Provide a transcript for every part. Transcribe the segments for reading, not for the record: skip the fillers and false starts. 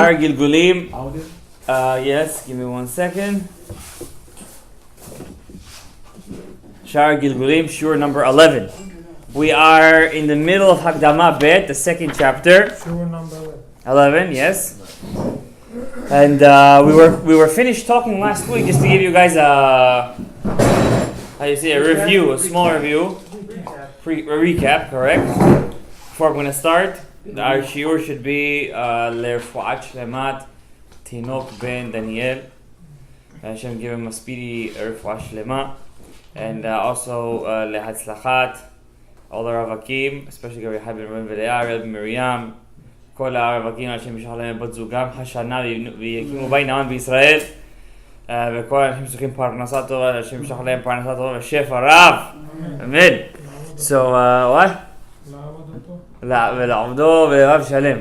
Shar Gilgulim. Yes, give me 1 second. Shar Gilgulim, Shur number 11. We are in the middle of Hakdama Bet, the second chapter. Shur number 11, yes. And we were finished talking last week, just to give you guys a review, a small review, a recap, correct? Before I'm going to start, our shiur should be L'Refuat Shlemat Tinok Ben Daniel. Hashem give him a speedy Refuat Shlema. And also Lehatzlachat, all the Ravakim, especially Rabbi Ben Ruben Velea, Rabbi Miriam, כל הרווקים אנשים ישלח להם בת זוגם השנה ויקימו בית נאמן בישראל וכל האנשים צריכים פרנסה טובה, אנשים ישלח להם פרנסה טובה ושפע רב. אמן. So what? ולעבדו ולרב שלם.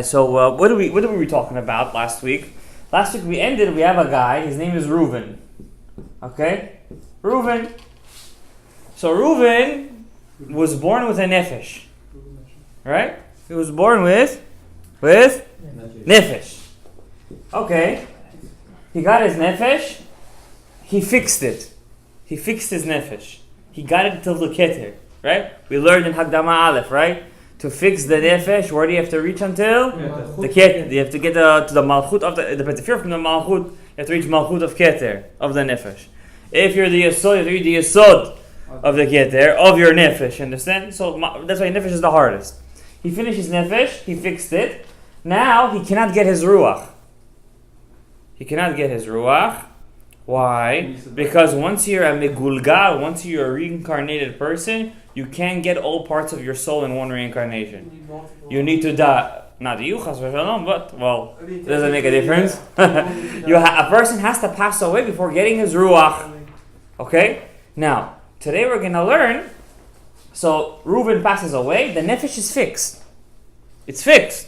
So what were we talking about last week? Last week we have a guy, his name is Reuven. Okay? Reuven. So Reuven was born with a nefesh. Right? He was born with nefesh. Okay. He got his nefesh. He fixed it. He fixed his nefesh. He got it till the keter. Right? We learned in Hakdama Aleph, right? To fix the nefesh, where do you have to reach until? The keter. You have to get to the malchut of the if you're from the malchut, you have to reach malchut of keter, of the nefesh. If you're the yesod, you have to reach the yesod of the keter, of your nefesh. Understand? So that's why nefesh is the hardest. He finished his nefesh, he fixed it. Now he cannot get his ruach. He cannot get his ruach. Why? Because once you're a megulgal, once you're a reincarnated person, you can't get all parts of your soul in one reincarnation. You need to die. Not you, R.Shalom, but, well, it doesn't make a difference. A person has to pass away before getting his ruach. Okay? Now, today we're going to learn. So, Reuven passes away, the nefesh is fixed. It's fixed.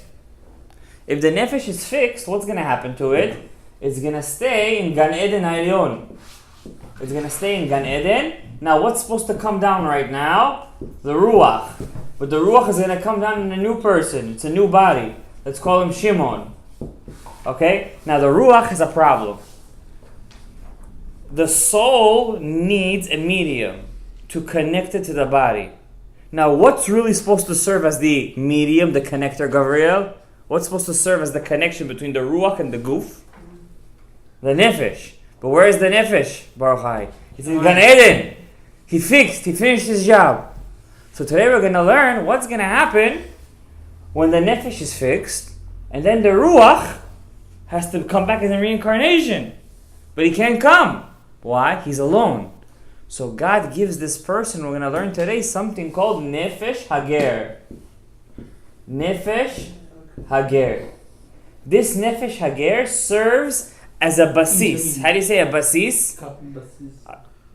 If the nefesh is fixed, what's going to happen to it? It's going to stay in Gan Eden Elyon. It's going to stay in Gan Eden. Now, what's supposed to come down right now? The Ruach. But the Ruach is going to come down in a new person. It's a new body. Let's call him Shimon. Okay? Now, the Ruach has a problem. The soul needs a medium to connect it to the body. Now, what's really supposed to serve as the medium, the connector, Gabriel? What's supposed to serve as the connection between the Ruach and the Guf? The Nefesh. But where is the Nefesh, Baruch Hai? He's in Gan Eden. He finished his job. So today we're going to learn what's going to happen when the Nefesh is fixed, and then the Ruach has to come back in the reincarnation. But he can't come. Why? He's alone. So God gives this person, we're going to learn today, something called Nefesh Hager. Nefesh Hager. This Nefesh Hager serves as a basis. How do you say a basis?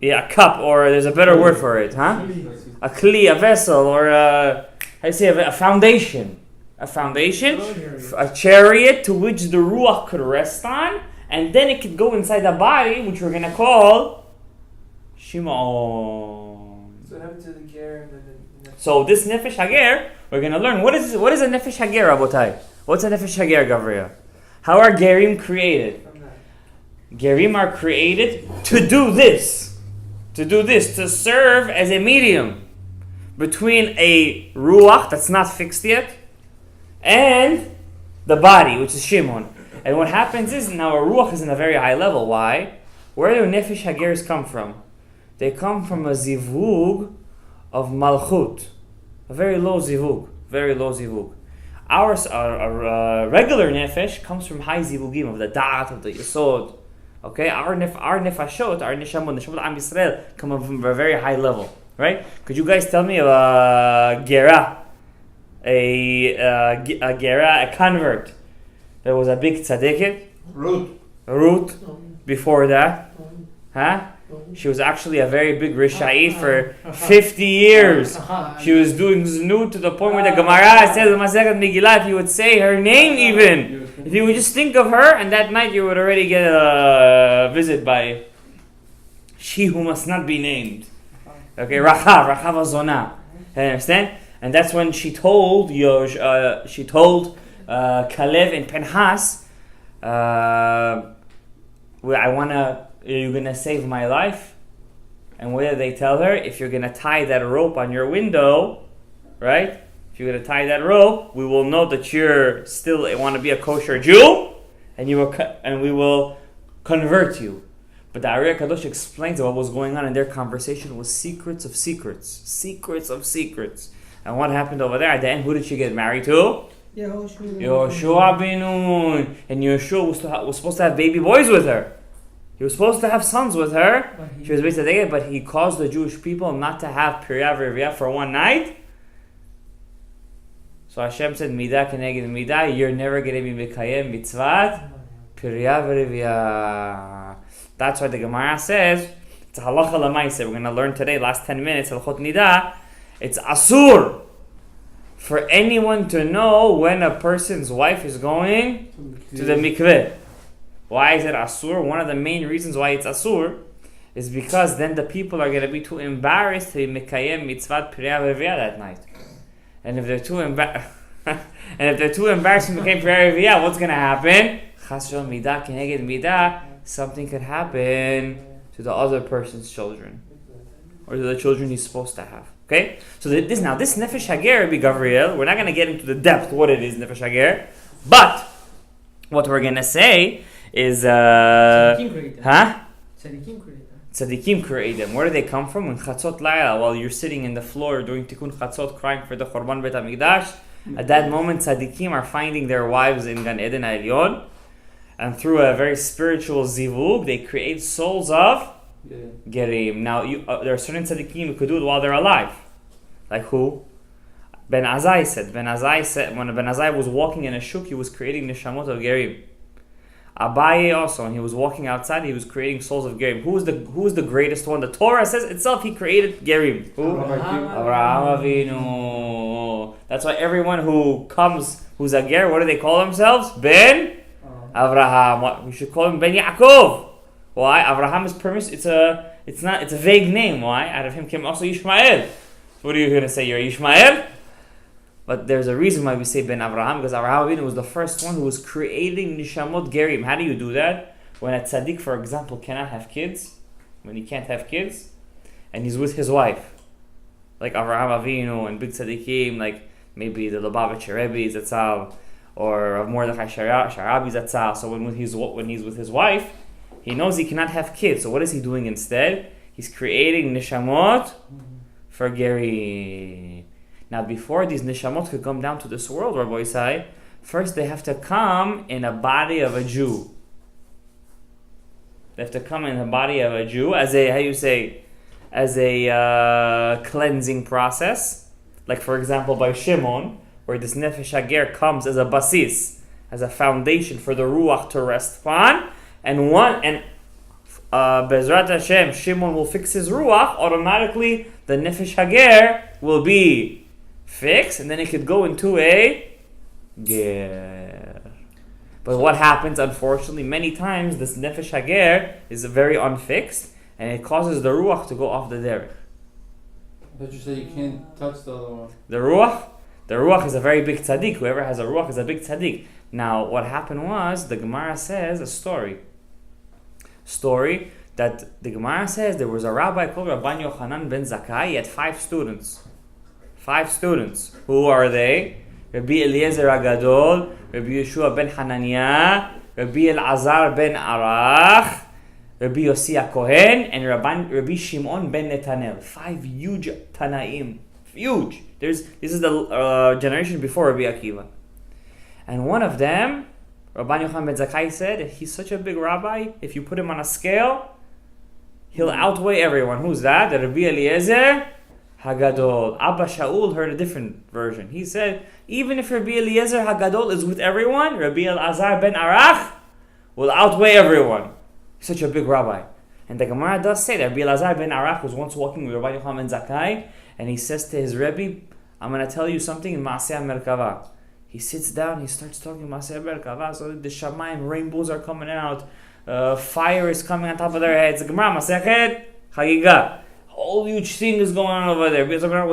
Yeah, a cup, or there's a better word for it, huh? A kli, a vessel, or how do you say a foundation. A foundation, a chariot to which the Ruach could rest on, and then it could go inside the body, which we're going to call Shimon. So what happened to the ger? So this Nefesh Hager, we're going to learn what is a Nefesh Hager, Rabotai? What's a Nefesh Hager, Gabriel? How are Gerim created? Gerim are created to do this, to serve as a medium between a Ruach that's not fixed yet and the body, which is Shimon. And what happens is now a Ruach is in a very high level. Why? Where do Nefesh Hagers come from? They come from a zivug of Malchut. A very low zivug. Our regular Nefesh comes from high zivugim, of the Da'at, of the Yesod. Okay? Our Nefashot, our Neshamot Am Yisrael come from a very high level. Right? Could you guys tell me of a Gera? A Gera, a convert. There was a big tzaddiket. Ruth. Before that. Huh? She was actually a very big Risha'it for 50 years. She was doing znut to the point where the Gemara says in Masechet Megillah, if you would say her name even, if you would just think of her, and that night you would already get a visit by she who must not be named. Okay, Rachav Azona. You understand? And that's when she told Kalev and Pinhas, are you gonna save my life? And what did they tell her? If you're gonna tie that rope on your window, right? If you're gonna tie that rope, we will know that you're still want to be a kosher Jew, and we will convert you. But the Ari Kadosh explains that what was going on in their conversation was secrets of secrets. Secrets of secrets. And what happened over there? At the end, who did she get married to? Yehoshua bin Nun. And Yehoshua was supposed to have baby boys with her. He was supposed to have sons with her. She was basically, but he caused the Jewish people not to have Pirya v'Rivya for one night. So Hashem said, Midah keneged midah, you're never going to be mekayem mitzvat Pirya v'Rivya. That's why the Gemara says, it's a halacha l'maaseh. We're going to learn today, last 10 minutes, halachot nidah. It's asur for anyone to know when a person's wife is going to the mikveh. Why is it asur? One of the main reasons why it's asur is because then the people are going to be too embarrassed to be mekayem mitzvat Pirya v'Rivya that night. And if they're too embarrassed to make Pirya v'Rivya, what's going to happen? Chas v'shalom midah keneged midah. Something could happen to the other person's children, or to the children he's supposed to have. Okay, so this nefesh hager, Rabbi Gavriel, we're not going to get into the depth what it is nefesh hager, but what we're going to say is Tzadikim create them. Where do they come from? When chatzot layla, while you're sitting in the floor doing tikkun chatzot, crying for the Chorban Beit HaMikdash, at that moment tzadikim are finding their wives in Gan Eden HaElyon, and through a very spiritual zivug, they create souls of gerim. Now, there are certain tzaddikim who could do it while they're alive. Like who? Ben Azai said, when Ben Azai was walking in a shuk, he was creating neshamot of gerim. Abaye also, when he was walking outside, he was creating souls of gerim. Who is the greatest one? The Torah says itself, he created gerim. Who? Avraham Avinu. That's why everyone who's a ger, what do they call themselves? Ben Avraham. What we should call him Ben Yaakov. Why? Avraham is it's a vague name. Why? Out of him came also Yishmael. What are you going to say? You're Yishmael? But there's a reason why we say Ben Avraham, because Avraham Avinu was the first one who was creating Nishamot Gerim. How do you do that? When a tzaddik, for example, cannot have kids, when he can't have kids, and he's with his wife, like Avraham Avinu and big tzaddikim, like maybe the Lubavitcher Rebbe Zatzal, or Mordechai Sharabi Zatzal. So when he's with his wife, he knows he cannot have kids. So what is he doing instead? He's creating nishamot for Geri. Now before these nishamot could come down to this world, Rabbi Isai, first they have to come in a body of a Jew. They have to come in the body of a Jew as a cleansing process. Like for example by Shimon, where this nefesh hager comes as a basis, as a foundation for the ruach to rest upon, and Bezrat Hashem, Shimon will fix his ruach, automatically the nefesh hager will be fixed, and then it could go into a ger. But what happens, unfortunately, many times this nefesh hager is very unfixed, and it causes the ruach to go off the derech. But you say you can't touch the other one. The ruach is a very big tzaddik. Whoever has a ruach is a big tzaddik. Now, what happened was, the Gemara says a story that the Gemara says there was a rabbi called Rabban Yochanan ben Zakkai. He had 5 students. 5 students. Who are they? Rabbi Eliezer HaGadol, Rabbi Yeshua ben Hananiah, Rabbi Elazar ben Arach, Rabbi Yossi HaKohen, and Rabbi Shimon ben Netanel. 5 huge Tanaim. Huge. This is the generation before Rabbi Akiva. And one of them, Rabban Yochanan ben Zakkai, said, he's such a big rabbi, if you put him on a scale, he'll outweigh everyone. Who's that? The Rabbi Eliezer HaGadol. Abba Shaul heard a different version. He said, even if Rabbi Eliezer HaGadol is with everyone, Rabbi Elazar ben Arach will outweigh everyone. He's such a big rabbi. And the Gemara does say that Rabbi Elazar ben Arach was once walking with Rabbi Yochanan ben Zakkai, and he says to his Rebbe, I'm going to tell you something in Maaseh Merkava. He sits down, he starts talking Maaseh Merkava, so the Shamayim, rainbows are coming out, fire is coming on top of their heads. The Gemara, Masechet Chagiga. Whole huge thing is going on over there. Because the Gemara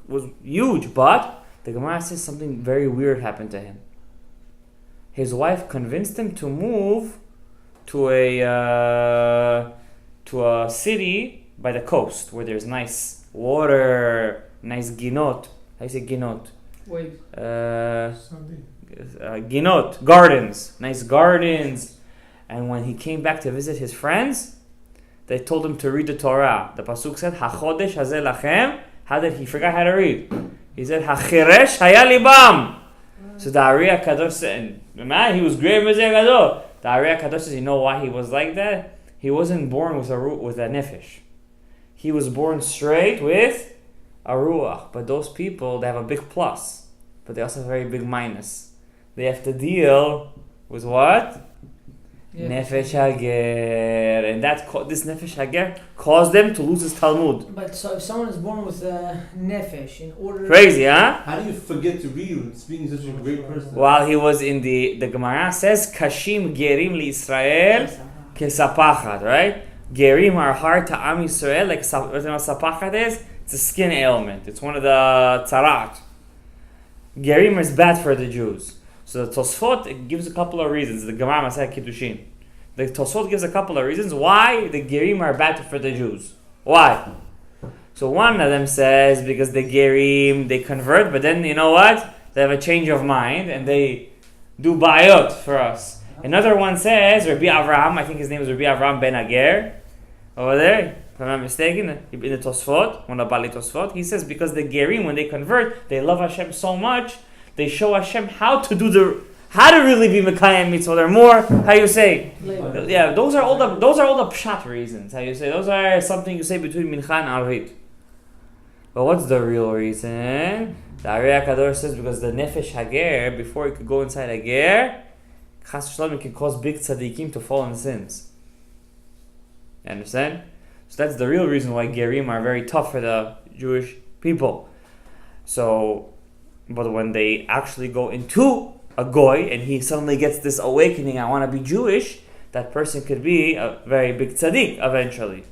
was huge, but the Gemara says something very weird happened to him. his wife convinced him to move to a city by the coast where there's nice water, nice ginot. How do you say ginot? Wait. Ginot, gardens, nice gardens. And when he came back to visit his friends, they told him to read the Torah. The pasuk said, "Hachodesh hazeh lachem." How did he forgot how to read? He said, "Hachiresh haya libam." So the Ari HaKadosh said, man, he was great Mizeh Gadol. The Ari HaKadosh says, you know why he was like that? He wasn't born with a nefesh. He was born straight with a ruach. But those people, they have a big plus, but they also have a very big minus. They have to deal with what? Yeah. Nefesh Hager. And this Nefesh Hager caused them to lose his Talmud. But so if someone is born with nefesh, in order... Crazy, huh? How do you forget to read speaking such a great person? While he was in the Gemara says, Kashim Gerim li Israel kesapachat, right? Gerim are hard to Am Yisrael, like sapachat is. It's a skin ailment. It's one of the tzarat. Gerim is bad for the Jews. So the Tosfot gives a couple of reasons. The Gemara Maseh Kiddushin. The Tosfot gives a couple of reasons why the Gerim are bad for the Jews. Why? So one of them says because the Gerim, they convert, but then you know what? They have a change of mind and they do bayot for us. Another one says, Rabbi Avraham, I think his name is Rabbi Avraham ben Ager, over there, if I'm not mistaken, in the Tosfot, one of the Bali Tosfot, he says because the Gerim, when they convert, they love Hashem so much, they show Hashem how to really be Mekayim Mitzvot. They're more, how you say? Labor. Yeah, those are all the pshat reasons. How you say? Those are something you say between Mincha and Arvit. But what's the real reason? The Ari HaKadosh says because the Nefesh Hager, before it could go inside Hager, Chas V'Shalom, it can cause big tzaddikim to fall in sins. You understand? So that's the real reason why Gerim are very tough for the Jewish people. So, but when they actually go into a goy and he suddenly gets this awakening, I want to be Jewish, that person could be a very big tzaddik eventually.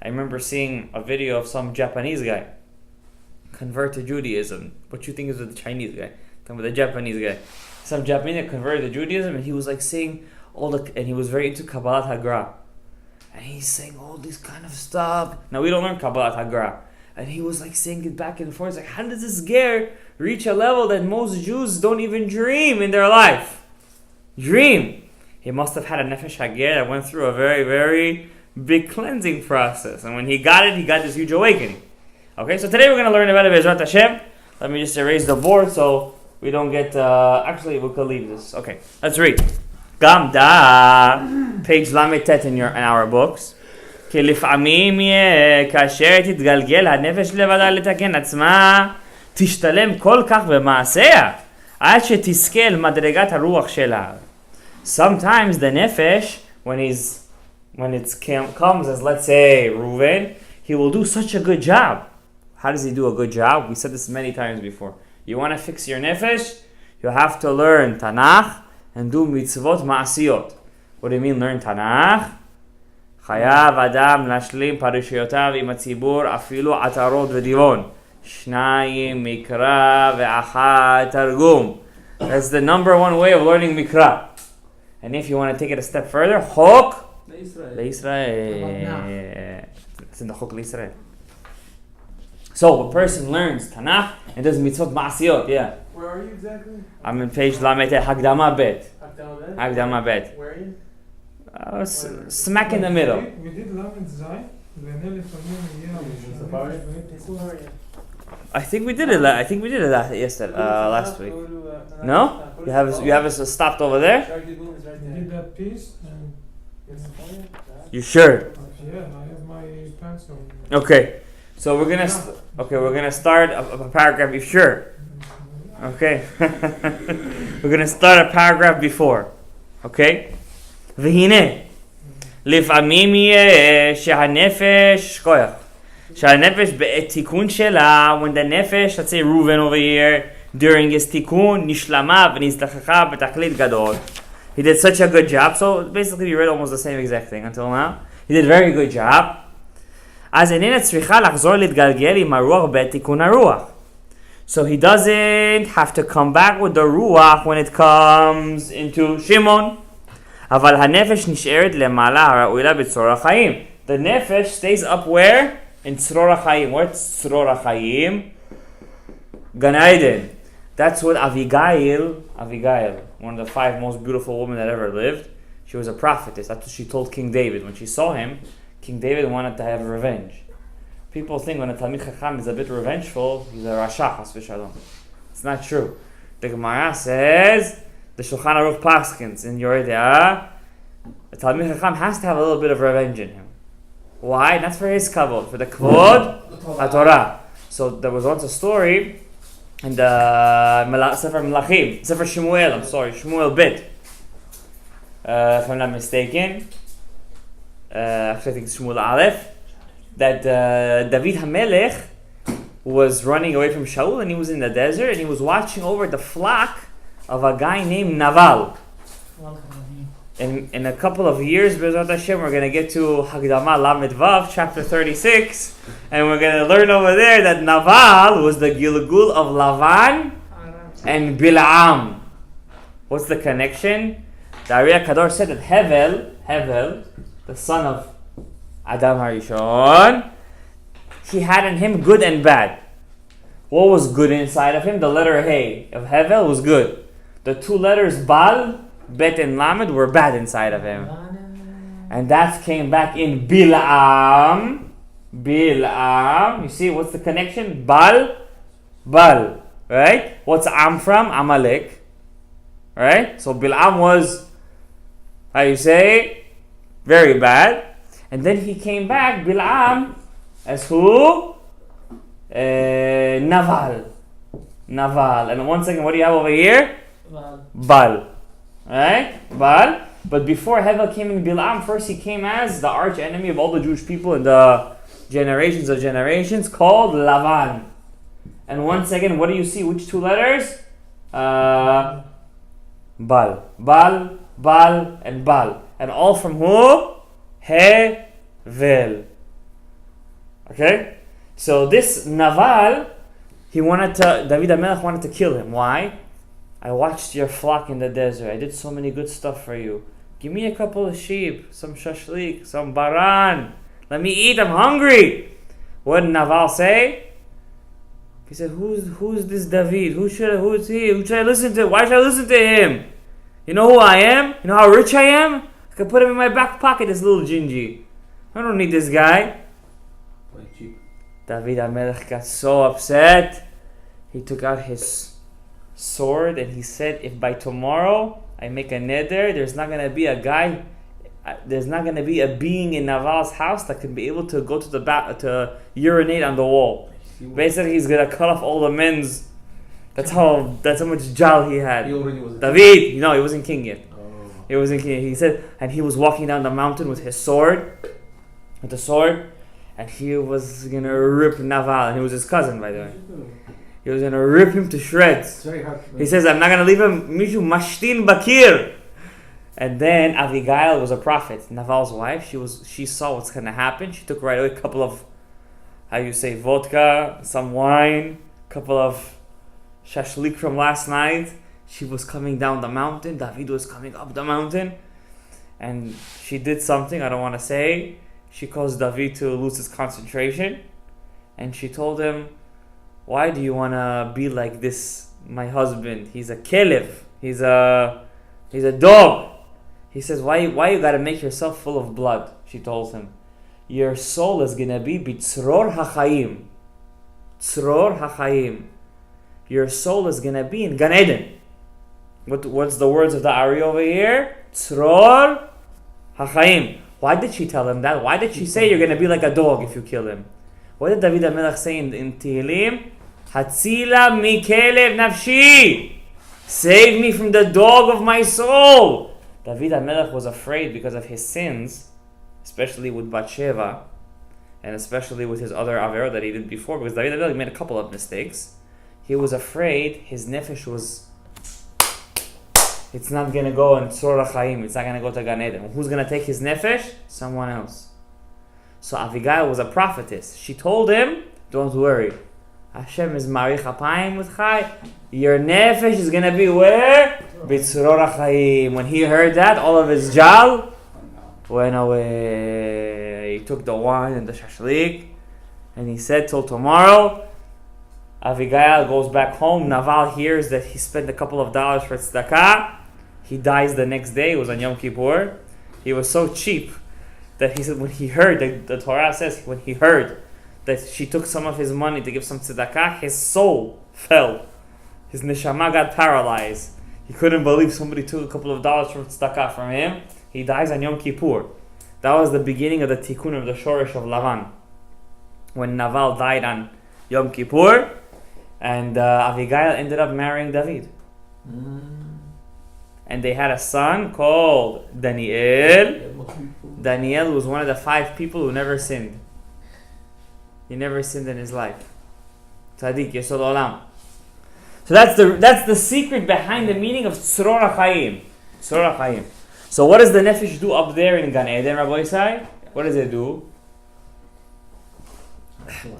I remember seeing a video of some Japanese guy convert to Judaism. What you think is with the Chinese guy? Talking about the Japanese guy. Some Japanese guy converted to Judaism and he was like saying and he was very into Kabbalat Hagra. And he's saying all this kind of stuff. Now we don't learn Kabbalat Hagra. And he was like saying it back and forth. It's like, how does this ger reach a level that most Jews don't even dream in their life? Dream. He must have had a Nefesh Hager that went through a very, very big cleansing process. And when he got it, he got this huge awakening. Okay, so today we're going to learn about it, Be'ezrat Hashem. Let me just erase the board so we don't get... actually, we could leave this. Okay, let's read. Gam da, page Lametet in our books. כי לפעמים כאשר תתגלגל הנפש לבדה לתקן עצמה, תשתלם כל כך במעשיה, עד שתזכה אל מדרגת הרוח שלה. Sometimes the nefesh, when it comes as, let's say, Reuven, he will do such a good job. How does he do a good job? We said this many times before. You want to fix your nefesh? You have to learn Tanakh and do mitzvot ma'asiyot. What do you mean learn Tanakh? חייב אדם להשלים פרשיותיו עם הציבור אפילו עטרות ודיבון. 2 מקרא ואחת תרגום. That's the number one way of learning מקרא. And if you want to take it a step further, חוק לישראל. It's in the חוק לישראל. So a person learns Tanakh and does mitzvot ma'asiyot, yeah. Where are you exactly? I'm in page Lamed Hagdama Bet. Hagdama Bet. Where are you? Smack in the middle. We did Lamed Zay. I think we did it. Yesterday, last week. No? You have us stopped over there. We did that piece. And You sure? yeah, I have my pencil. Okay. So we're gonna start a paragraph. You sure? Okay. We're gonna start a paragraph before. Okay. והנה, לפעמים יהיה שהנפש בעת תיקון שלה, when the nefesh, let's say Reuven over here, during his תיקון, נשלמה ונזדחכה בתכלית גדול. He did such a good job, so basically we read almost the same exact thing until now. He did a very good job. אז איננה צריכה לחזור להתגלגל עם הרוח בעת תיקון הרוח. So he doesn't have to come back with the ruach when it comes into Shimon. אבל הנפש נשארת למעלה הראויה בצרור החיים. The nefesh stays up where? In tzror HaChaim. What's tzror HaChaim? Gan Eden. That's what Abigail, one of the 5 most beautiful women that ever lived, she was a prophetess. That's what she told King David. When she saw him, King David wanted to have revenge. People think when a Talmid Chacham is a bit revengeful, he's a Rasha, chas v'shalom. It's not true. The Gemara says, the Shulchan Aruch Paskins in Yoreh De'ah, the Talmid Chacham has to have a little bit of revenge in him. Why? That's for his kavod, for the kavod HaTorah. So there was once a story in the Sefer Melachim, Sefer Shmuel, Shmuel Bit. If I'm not mistaken, actually I think it's Shmuel Aleph, that David HaMelech was running away from Shaul and he was in the desert and he was watching over the flock of a guy named Naval. In a couple of years, B'ezrat Hashem, we're going to get to Hagdama Lamed Vav, chapter 36, and we're going to learn over there that Naval was the Gilgul of Lavan and Bilam. What's the connection? The Ari HaKadosh said that Hevel, the son of Adam HaRishon, he had in him good and bad. What was good inside of him? The letter Hey of Hevel was good. The 2 letters Bal, Bet and Lamed were bad inside of him. And that came back in Bilam. You see, what's the connection? Bal. Right? What's Am from? Amalek. Right? So Bilam was, how you say, very bad. And then he came back, Bilam, as who? Naval. And once again, what do you have over here? Bal. Right? Bal. But before Hevel came in Bilam, first he came as the arch enemy of all the Jewish people in the generations of generations, called Lavan. And once again, what do you see? Which 2 letters? Bal, and Bal. And all from who? Hevel. Okay? So this Naval, David HaMelech wanted to kill him. Why? I watched your flock in the desert. I did so many good stuff for you. Give me a couple of sheep, some shashlik, some baran. Let me eat, I'm hungry. What did Naval say? He said, who's this David? Who is he? Who should I listen to? Why should I listen to him? You know who I am? You know how rich I am? I could put him in my back pocket, this little gingy. I don't need this guy. David HaMelech got so upset. He took out his sword and he said, if by tomorrow I make a neder, there's not going to be a being in Naval's house that can be able to go to the to urinate on the wall. Basically, he's going to cut off all the men's. That's how much jal he had. David, he wasn't king yet. He wasn't king. He said, and he was walking down the mountain with the sword, and he was going to rip Naval, and he was his cousin, by the way. He was going to rip him to shreds. He says, I'm not going to leave him. Mishu mashtin bakir. And then Abigail was a prophet. Naval's wife, she saw what's going to happen. She took right away a couple of, vodka, some wine, a couple of shashlik from last night. She was coming down the mountain. David was coming up the mountain. And she did something I don't want to say. She caused David to lose his concentration. And she told him, why do you want to be like this, my husband? He's a kelev. He's a dog. He says, why you got to make yourself full of blood? She told him, your soul is going to be bitzror HaChaim. Tzror HaChaim. Your soul is going to be in Gan Eden. What's the words of the Ari over here? Tzror HaChaim. Why did she tell him that? Why did she say you're going to be like a dog if you kill him? What did David HaMelech say in Tehillim? Hatzila mikelev nafshi. Save me from the dog of my soul. David HaMelech was afraid because of his sins, especially with Bathsheba, and especially with his other averah that he did before, because David HaMelech made a couple of mistakes. He was afraid his nefesh it's not going to go in Tzor HaChaim, it's not going to go to Gan Eden. Who's going to take his nefesh? Someone else. So Abigail was a prophetess. She told him, don't worry, Hashem is marich apayim with chai. Your nefesh is gonna be where? B'tzorah chayim. When he heard that, all of his jal went away. He took the wine and the shashlik, and he said till tomorrow. Avigail goes back home. Naval hears that he spent a couple of dollars for tzedakah. He dies the next day. It was on Yom Kippur. He was so cheap that he said when he heard, the Torah says, when he heard that she took some of his money to give some tzedakah, his soul fell. His neshama got paralyzed. He couldn't believe somebody took a couple of dollars from tzedakah from him. He dies on Yom Kippur. That was the beginning of the tikkun of the shorish of Lavan. When Naval died on Yom Kippur, and Avigail ended up marrying David. And they had a son called Daniel. Daniel was one of the 5 people who never sinned. He never sinned in his life. Tzaddik, Yesod Olam. So that's the secret behind the meaning of Tzorah Chaim. Tzorah Chaim. So what does the nefesh do up there in Gan Eden, Rabbi Isai? What does it do?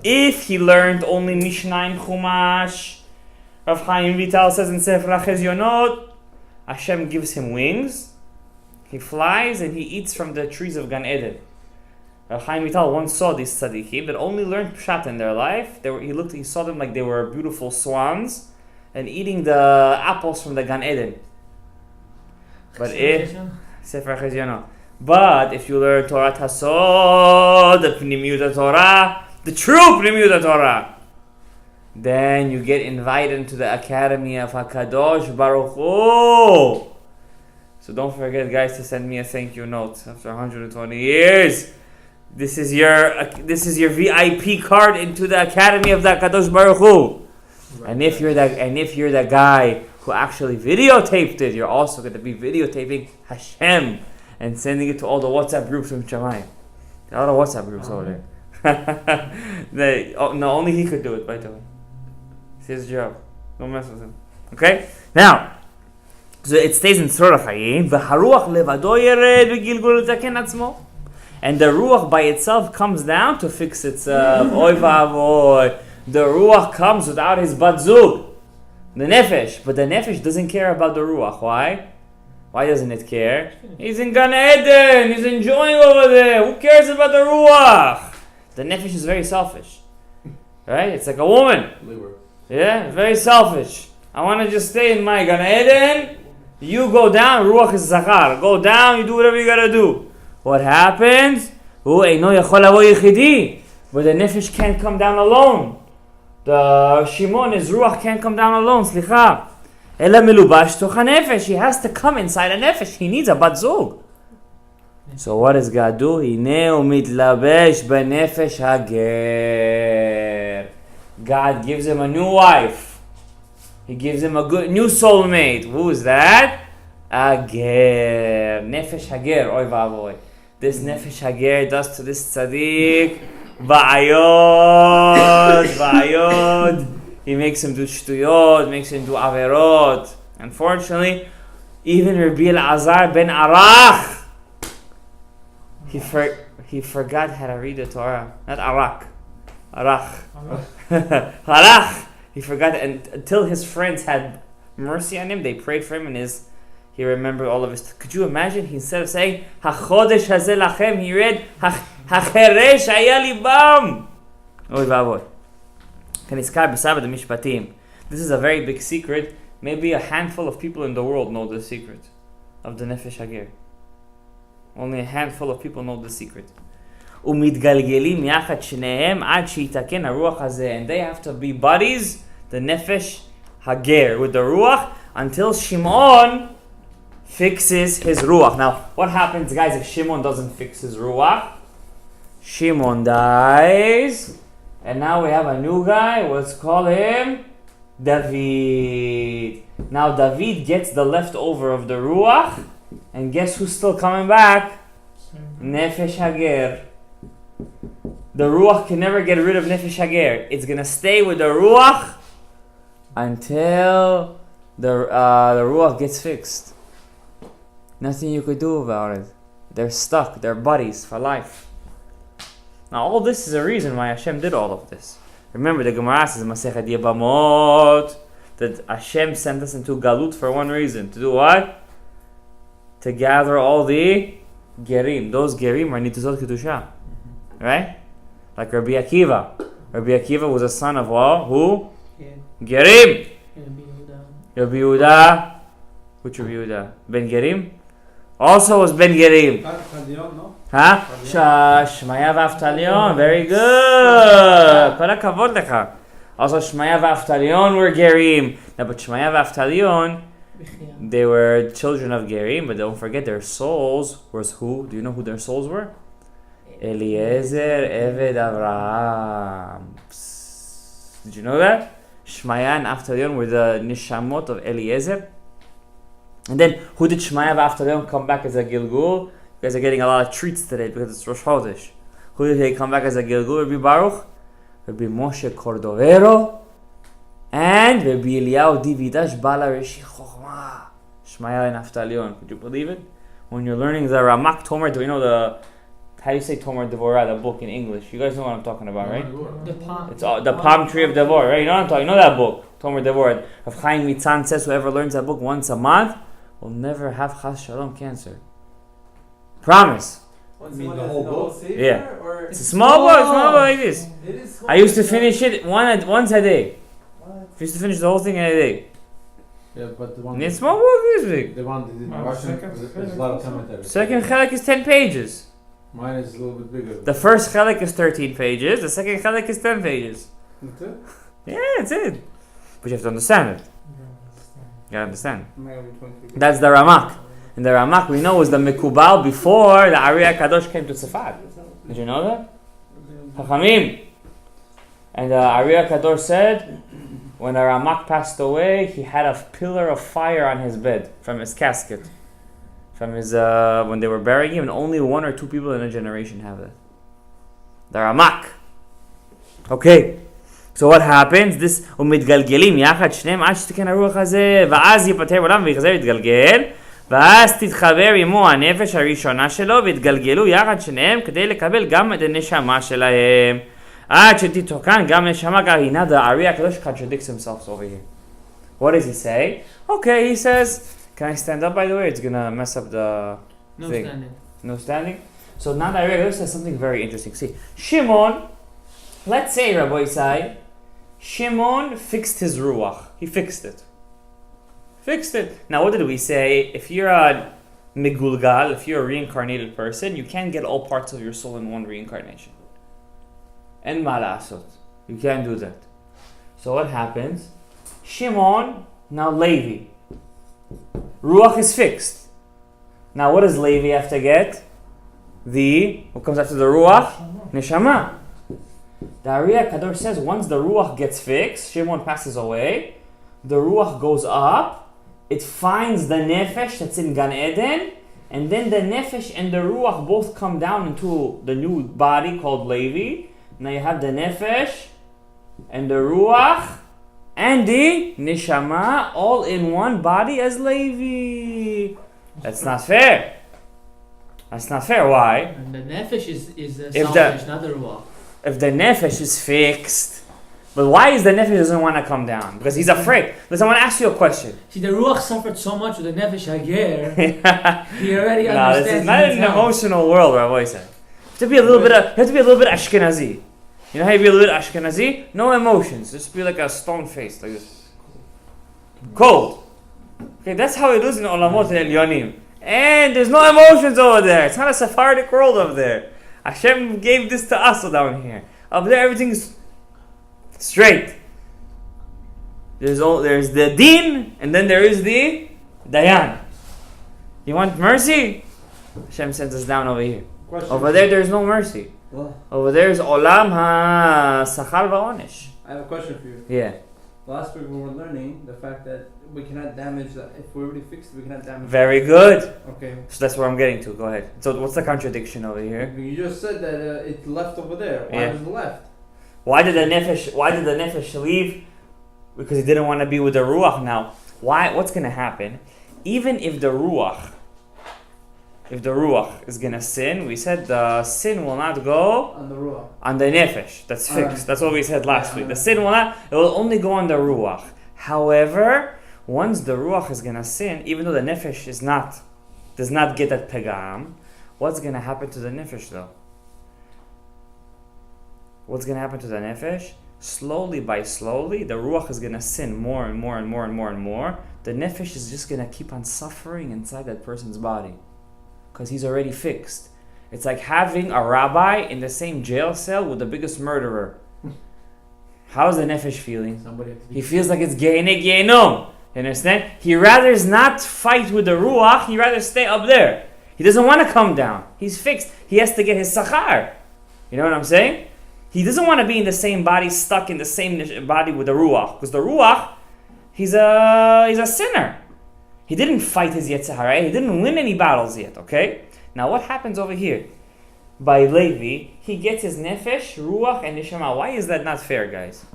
If he learned only Mishnah and Chumash, Rav Chaim Vital says in Sefer HaChezionot, Hashem gives him wings, he flies and he eats from the trees of Gan Eden. Rav Chaim Vital once saw these tzaddikim that only learned pshat in their life. He saw them like they were beautiful swans and eating the apples from the Gan Eden. But if Sefer HaChezionot, but if you learn Torah Tasod, the Pnimiyut Torah, the true Pnimiyut Torah, then you get invited into the Academy of HaKadosh Baruch Hu. So don't forget, guys, to send me a thank you note after 120 years. This is your VIP card into the Academy of the HaKadosh Baruch Hu. Right. And if you're the guy who actually videotaped it, you're also going to be videotaping Hashem and sending it to all the WhatsApp groups from Shamayim. There are a lot of WhatsApp groups over there. No, only he could do it, by the way. It's his job. Don't mess with him. Okay? Now, so it stays in Tzorah Chaim. V'haruach levado yered v'gilgul l'taken atzmo. And the ruach by itself comes down to fix itself. Oy va'avoy. The ruach comes without his bat zug, the nefesh. But the nefesh doesn't care about the ruach. Why? Why doesn't it care? He's in Gan Eden. He's enjoying over there. Who cares about the ruach? The nefesh is very selfish. Right? It's like a woman. Yeah, very selfish. I want to just stay in my Gan Eden. You go down, ruach is zachar. Go down, you do whatever you gotta do. What happens? But the nefesh can't come down alone. The Shimon, his ruach can't come down alone. Slicha. Ela melubash tocha nefesh. He has to come inside a nefesh. He needs a bat zug. So what does God do? Hineu mitlabesh b'nefesh hager. God gives him a new wife. He gives him a good new soulmate. Who is that? Hager. Nefesh hager. Oy va'avoy. This nefesh hager does to this tzaddik va'ayod. He makes him do shtuyot, makes him do averot. Unfortunately, even Rabbi Elazar ben Arach, he forgot how to read the Torah. Not Arach. Arach. He forgot, and until his friends had mercy on him, they prayed for him, and he remembered all of his. Could you imagine? Instead of saying "Hachodesh hazeh lachem," he read "Hacheresh haya libam." Oy va'avoy. Kaniskar b'sabed mishpatim. This is a very big secret. Maybe a handful of people in the world know the secret of the nefesh hager. Only a handful of people know the secret. ומתגלגלים יחד שניהם עד שיתקן הרוח הזה. And they have to be buddies, the nefesh hager with the ruach, until Shimon fixes his ruach. Now, what happens, guys, if Shimon doesn't fix his ruach? Shimon dies, and now we have a new guy. Let's call him David. Now, David gets the leftover of the ruach, and guess who's still coming back? Nefesh hager. The ruach can never get rid of nefesh hager. It's gonna stay with the ruach until the ruach gets fixed. Nothing you could do about it. They're stuck. They're buddies for life. Now all this is a reason why Hashem did all of this. Remember, the Gemara says, Masechet Yebamot, that Hashem sent us into Galut for one reason. To do what? To gather all the Gerim. Those Gerim are Nituzot Kedusha. Right? Like Rabbi Akiva. Rabbi Akiva was a son of what? Who? Gerim. Rabbi Yehuda. Which Rabbi Yehuda? Ben Gerim? Also was Ben Gerim. Huh? Shmaya v'Avtalion. Very good. Kol hakavod lecha. Also Shmaya v'Avtalion were Gerim. Now, but Shmaya v'Avtalion, they were children of Gerim, but don't forget their souls was who? Do you know who their souls were? Eliezer, Eved, Avraham. Did you know that? Shmaya and Avtalion were the nishamot of Eliezer. And then, who did Shmaya and Avtalion come back as a Gilgul? You guys are getting a lot of treats today because it's Rosh Chodesh. Who did they come back as a Gilgul? Rabbi Baruch, Rabbi Moshe Cordovero, and Rabbi Eliyahu Dividash Bala Reshi Chochmah. Shmaya and Avtalion. Could you believe it? When you're learning the Ramak Tomer, do you know the... How do you say Tomer Devorah, the book in English? You guys know what I'm talking about, right? The palm. It's the palm tree of Devorah, right? You know what I'm talking. You know that book, Tomer Devorah. Rav Chaim Mitzan says whoever learns that book once a month will never have Chas Shalom cancer. Promise. You mean the whole book? Yeah. It's a small book. It's small book like this. It is small. I used to finish it once a day. I used to finish the whole thing in a day. Yeah, but the one. And it's small book this big. The one in Russian, there's a lot of commentaries. Second chelek is 10 pages. Mine is a little bit bigger. The first chelek is 13 pages. The second chelek is 10 pages. That's it? Yeah, that's it. But you have to understand it. You gotta understand. Maybe 20. That's the Ramak. And the Ramak we know was the Mekubal before the Ari HaKadosh came to Tzfat. Did you know that? Chachamim. And the Ari HaKadosh said, when the Ramak passed away, he had a pillar of fire on his bed from his casket. From his when they were burying him, and only one or two people in a generation have that. The Ramak. Okay. So what happens? This ומתגלגלים יחד שניהם עד שתיקן הרוח הזה, ואז ייפטר בעולם ויחזר להתגלגל, ואז תתחבר עמו הנפש הראשונה שלו, ויתגלגלו יחד שניהם כדי לקבל גם את הנשמה שלהם. עד שתתוקן גם נשמה גם. Now the Ari HaKadosh contradicts himself over here. What does he say? Okay, he says, can I stand up by the way? It's gonna mess up the No thing. standing. No standing? So now the Ari HaKadosh says something very interesting. See, Shimon, let's say Rabbi Isai, Shimon fixed his ruach. He fixed it. Fixed it. Now what did we say? If you're a megulgal, if you're a reincarnated person, you can't get all parts of your soul in one reincarnation. En malasot. You can't do that. So what happens? Shimon, now Levi. Ruach is fixed. Now what does Levi have to get? What comes after the ruach? Neshama. The Ari HaKadosh says once the Ruach gets fixed, Shimon passes away, the Ruach goes up, it finds the Nefesh that's in Gan Eden, and then the Nefesh and the Ruach both come down into the new body called Levi. Now you have the Nefesh and the Ruach and the Neshama all in one body as Levi. That's not fair. That's not fair. Why? And the nefesh is If selfish, not the ruach. If the nefesh is fixed, but why is the nefesh doesn't want to come down? Because he's afraid. Listen, I want to ask you a question. See, the ruach suffered so much with the nefesh hager. He already No, understands. this is not an it's hell. emotional world, Rabbi said. You have to be a little bit Ashkenazi. You know how you be a little bit Ashkenazi? No emotions. Just be like a stone face, like this. Cold. Okay, that's how it is in Olamot and Elyonim. And there's no emotions over there. It's not a Sephardic world over there. Hashem gave this to us down here. Up there, everything's straight. There's the Din, and then there is the Dayan. You want mercy? Hashem sends us down over here. Question. Over there's no mercy. Well, Over there is Olam ha-Sachar va'onesh. I have a question for you. Yeah. Last week we were learning the fact that we cannot damage that. If we already fixed it, we cannot damage Very good. Okay. So that's where I'm getting to. Go ahead. So what's the contradiction over here? You just said that it left over there. Why Yeah. was it left? Why did the nefesh leave? Because he didn't want to be with the ruach now. Why? What's going to happen? Even if the ruach if the ruach is gonna sin, we said the sin will not go On the ruach. on the nefesh. That's fixed. That's what we said last week. The sin will not. It will only go on the ruach. However, once the ruach is gonna sin, even though the nefesh does not get that pegam, what's gonna happen to the nefesh though? What's gonna happen to the nefesh? Slowly by slowly, the ruach is gonna sin more and more and more and more and more. The nefesh is just gonna keep on suffering inside that person's body, because he's already fixed. It's like having a rabbi in the same jail cell with the biggest murderer. How's the nefesh feeling? He feels like it's gehenom. You understand? He rather not fight with the ruach. He rather stay up there. He doesn't want to come down. He's fixed. He has to get his sachar. You know what I'm saying? He doesn't want to be in the same body, stuck in the same body with the ruach, because the ruach, he's a sinner. He didn't fight his Yetzer Hara. He didn't win any battles yet. Okay. Now what happens over here? By Levi, he gets his nefesh, ruach, and neshama. Why is that not fair, guys?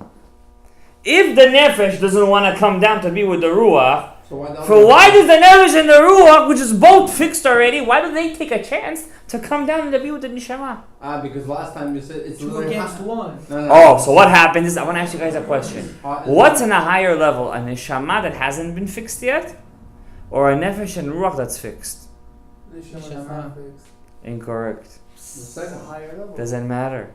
If the nefesh doesn't want to come down to be with the ruach, So why does the nefesh and the ruach, which is both fixed already, why do they take a chance to come down and to be with the neshama? Because last time you said it's Two against one. Oh, so what happens? I want to ask you guys a question. What's in a higher level? A neshama that hasn't been fixed yet? Or a nefesh and ruach that's fixed? Incorrect. The second higher level. Doesn't matter.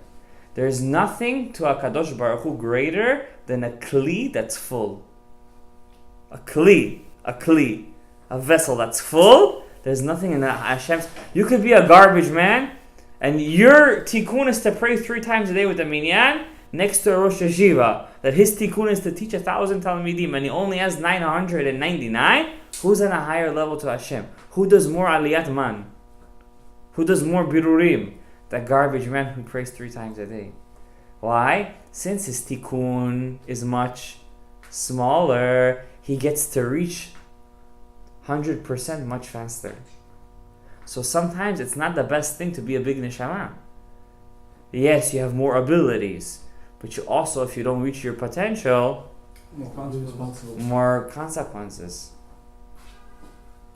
There's nothing to HaKadosh Baruch Hu greater than a kli that's full. A vessel that's full. There's nothing in Hashem's. You could be a garbage man, and your tikkun is to pray 3 times a day with the minyan next to a Rosh Yeshiva. That his tikkun is to teach 1,000 talmidim, and he only has 999. Who's on a higher level to Hashem? Who does more aliyat man? Who does more birurim? That garbage man who prays 3 times a day. Why? Since his tikkun is much smaller, he gets to reach 100% much faster. So sometimes it's not the best thing to be a big neshama. Yes, you have more abilities, but you also, if you don't reach your potential, more consequences.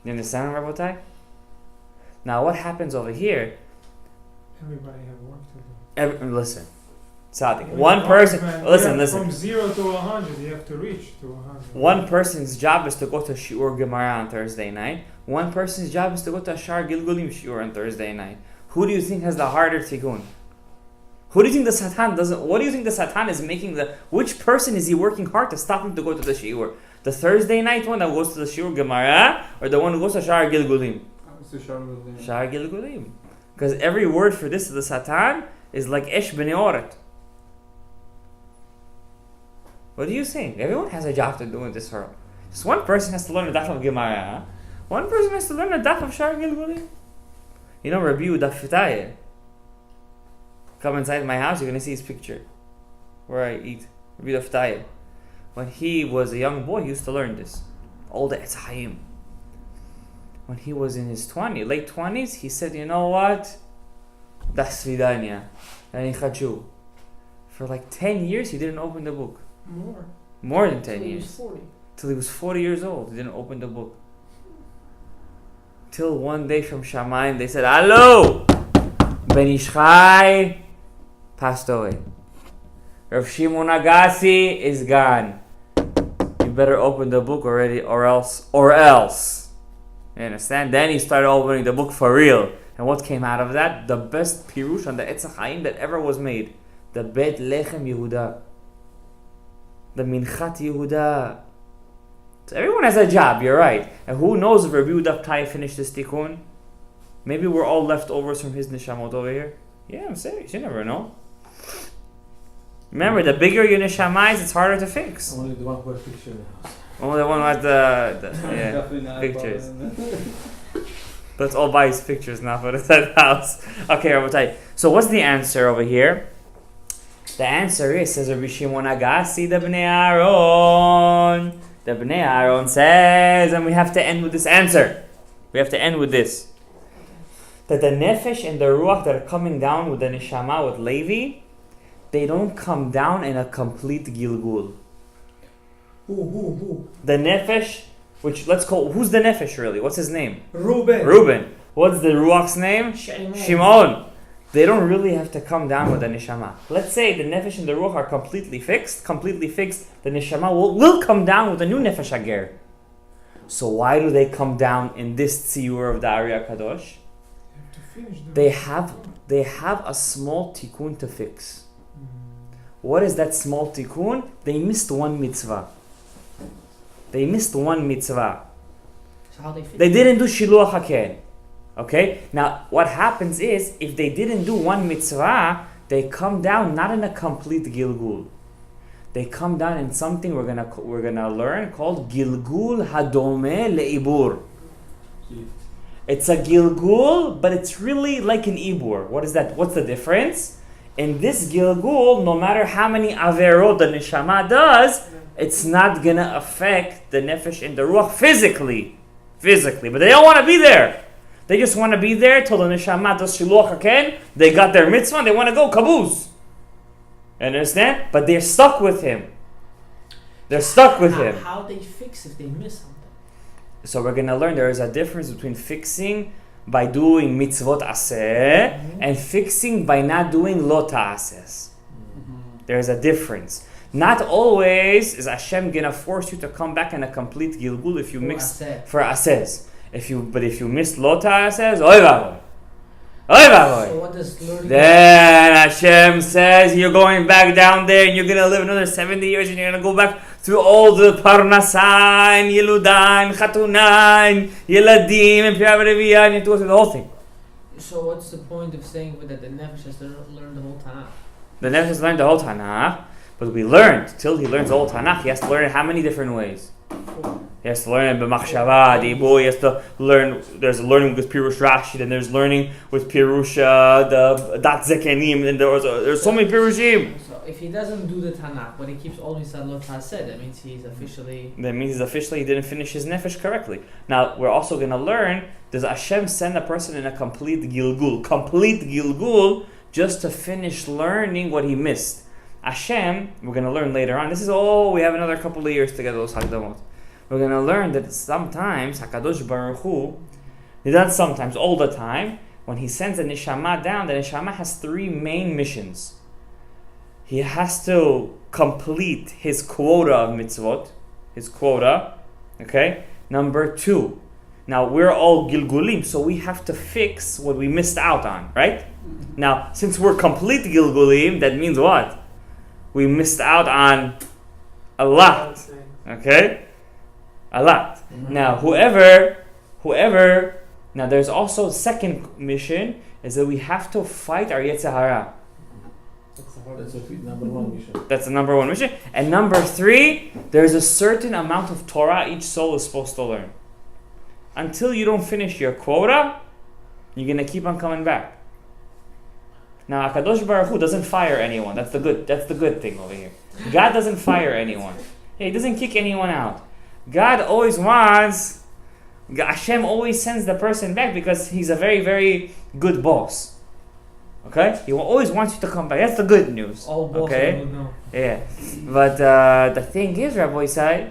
You understand, Rabotai? Now, what happens over here? Everybody have work to do. Listen, Tzaddik. One person. Listen. From 0 to 100, you have to reach to 100. One person's job is to go to Shiur Gemara on Thursday night. One person's job is to go to Shar Gilgulim Shiur on Thursday night. Who do you think has the harder tikkun? Who do you think the Satan doesn't? What do you think the Satan is making the? Which person is he working hard to stop him to go to the Shiur? The Thursday night one that goes to the Shiur Gemara, or the one who goes to Shar Gilgulim? Shar Gilgulim. Because every word for this to the Satan is like Esh B'nei Oret. What do you think? Everyone has a job to do in this world. Just one person has to learn the daf of Gemara. One person has to learn the daf of Shar Gilgulim. You know Rabbi Yehuda Fitaye. Come inside my house, you're going to see his picture. Where I eat. Rabbi Yehuda Fitaye. When he was a young boy, he used to learn this. All the Etz Chaim. When he was in his late 20s, he said, you know what? Das Svidanya. For like 10 years, he didn't open the book. More than 10 years. Till he was 40 years old, he didn't open the book. Till one day from Shamayim, they said, hello! Ben Ishchai passed away. Rav Shimon Agassi is gone. You better open the book already, or else. You understand? Then he started opening the book for real. And what came out of that? The best pirush on the Etz Chaim that ever was made. The Bet Lechem Yehuda. The Minchat Yehuda. So everyone has a job, you're right. And who knows if Rabbi Yehuda Fitaye finished this tikkun? Maybe we're all leftovers from his neshamot over here. Yeah, I'm serious. You never know. Remember, the bigger your neshama is, it's harder to fix. Only the one who has picture. Only the one with the pictures. Let's all buy his pictures now for that house. Okay, Rabotai. So what's the answer over here? The answer is, says Rabbi Shimon Agassi, the Bnei Aaron. The Bnei Aaron says, and we have to end with this answer. We have to end with this. That the nefesh and the ruach that are coming down with the neshama, with Levi, they don't come down in a complete gilgul. Who? The nefesh, which let's call, who's the nefesh really? What's his name? Reuben. What's the Ruach's name? Shimon. They don't really have to come down with the neshama. Let's say the nefesh and the ruach are completely fixed. The neshama will come down with a new nefesh hager. So why do they come down in this tziyur of the Ari Kadosh? They have a small tikkun to fix. What is that small tikkun? They missed one mitzvah. So how they fix They didn't do shiluach haken. Okay? Now, what happens is, if they didn't do one mitzvah, they come down not in a complete gilgul. They come down in something we're gonna learn called gilgul hadome leibur. It's a gilgul, but it's really like an ibur. What is that? What's the difference? In this gilgul, no matter how many averot the neshama does, it's not gonna affect the nefesh and the ruach physically. But they don't want to be there. They just want to be there till the neshama does shiluach haken. They got their mitzvah and they want to go caboose. You understand? But they're stuck with him. How they fix if they miss something? So we're going to learn there is a difference between fixing by doing mitzvot aseh and fixing by not doing lo ta'ases. There's a difference. Not always is Hashem going to force you to come back in a complete gilgul if you mix for aseh. If you miss lo ta'ases, oy vavoy. So what does learning? Then Hashem says you're going back down there and you're going to live another 70 years and you're going to go back through all the parnasah and yeludah and chatunah and yeladim and piyah v'reviyah and you have to go through the whole thing. So what's the point of saying that the nefesh has to learn the whole Tanakh? The nefesh has learned the whole Tanakh, but we learned, till he learns the whole Tanakh, he has to learn it how mmany different ways? He has to learn it b'machshava, dibu. He has to learn. There's learning with Pirush Rashi, and there's learning with Pirush the Dat Zekenim, and there's so many Pirushim. So if he doesn't do the Tanakh, but he keeps only Salot HaSed, that means he didn't finish his nefesh correctly. Now we're also going to learn: does Hashem send a person in a complete gilgul, just to finish learning what he missed? Hashem, we're going to learn later on. We have another couple of years to get those Hagdamot. We're going to learn that sometimes HaKadosh Baruch Hu, not sometimes, all the time, when he sends a neshama down, the neshama has three main missions. He has to complete his quota of mitzvot, okay? Number 2, now we're all gilgulim, so we have to fix what we missed out on, right? Now, since we're complete gilgulim, that means what? We missed out on a lot, okay? A lot. Now, now there's also a second mission, is that we have to fight our Yetzer Hara. That's number one mission. That's the number one mission. And number 3, there's a certain amount of Torah each soul is supposed to learn. Until you don't finish your quota, you're going to keep on coming back. Now, HaKadosh Baruch Hu doesn't fire anyone. That's the good thing over here. God doesn't fire anyone. He doesn't kick anyone out. Hashem always sends the person back because he's a very, very good boss. Okay? He always wants you to come back. That's the good news. All bosses okay? will know. Yeah. But the thing is, Rabbi Isai,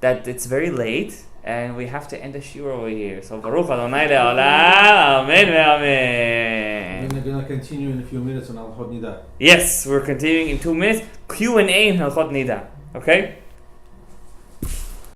that it's very late and we have to end the shiur over here. So Baruch Adonai Le'olam. Amen ve'amen. We're going to continue in a few minutes on Halachot Nida. Yes, we're continuing in 2 minutes. Q&A in Halachot Nida. Okay?